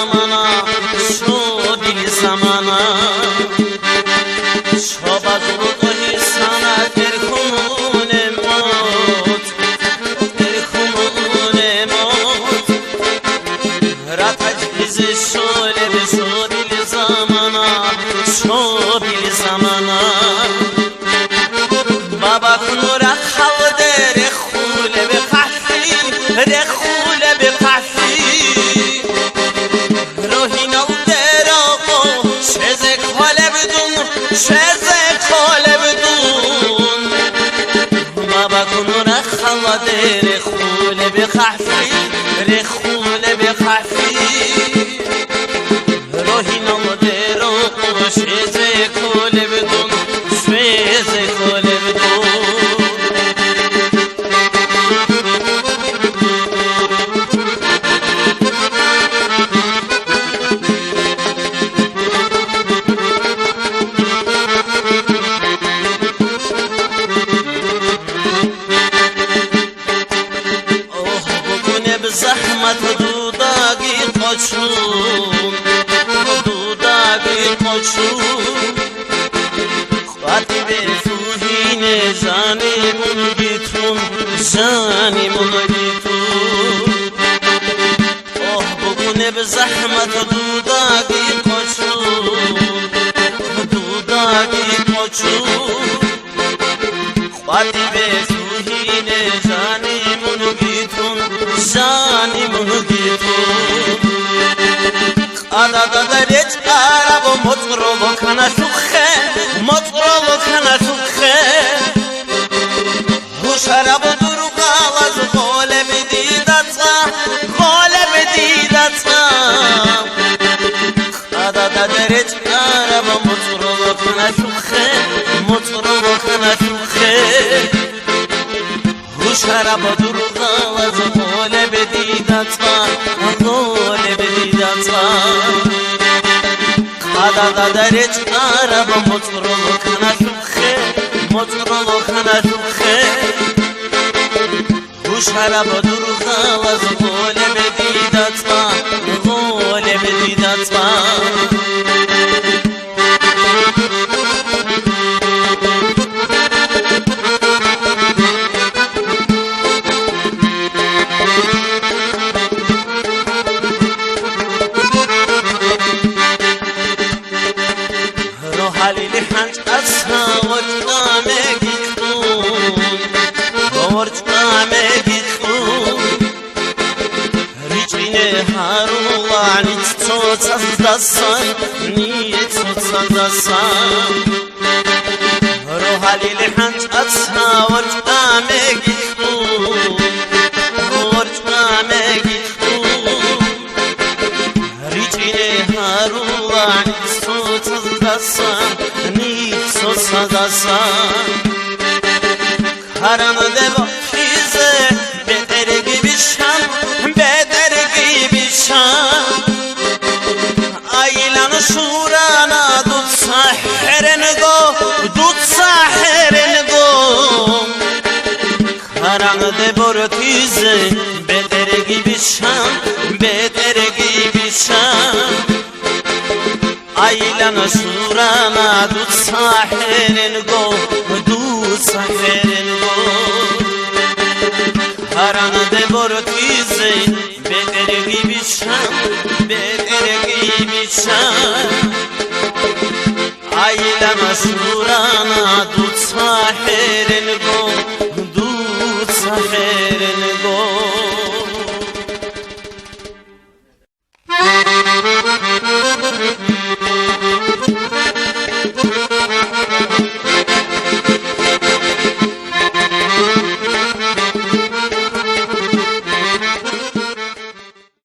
zamana şodil zamana şobazulu tohi sana terhumune mot rataj bizi şöyle bir şodil zamana şodil zamana baba kunura khavde rekhule be qahfi rekhule be qahfi rohina deraqo sheze khale bedun baba kunura khavde rekhule be qahfi rekhule be qahfi rohina deraqo sheze khale bedun sheze khale bedun زحمت دوداگی قشون دوداگی قشون خواهی بفوهین زنیمون بیتون زنیمون بیتون اوه بگونه به زحمت دوداگی قشون دوداگی قشون خواهی بفوهین زنیمون بیتون زنیمون بیتون قدد درج عرب و مطرب و کنشوخه مطرب و کنشوخه و شرب و دروغ آواز غالب دیدتا غالب دیدتا قدد درج عرب و مطرب و کنشوخه مطرب و کنشوخه و شرب و دروغ آواز غالب دیدتا غالب دیدتا قدد درج عرب و مطرب و کنشوخه مطرب و کنشوخه و شرب و دروغ آواز غالب دیدتا غالب دیدتا حلیل حنج اصها ورجامگی خون ورجامگی خون ریچینه هارو نیت تو تزدسان نیت تو تزدسان رو حلیل حنج اصها ورجامگی خون ورجامگی خون ریچینه هارو نیت تو تزدسان Sadasan karanlığı bakize beter gibi şan aylanı şurana dut sahirini go karanlığı bakize beter gibi şan aylanı şurana dut sahirini go karanlığı bakize beter gibi şan aylanı şurana dut sahirini go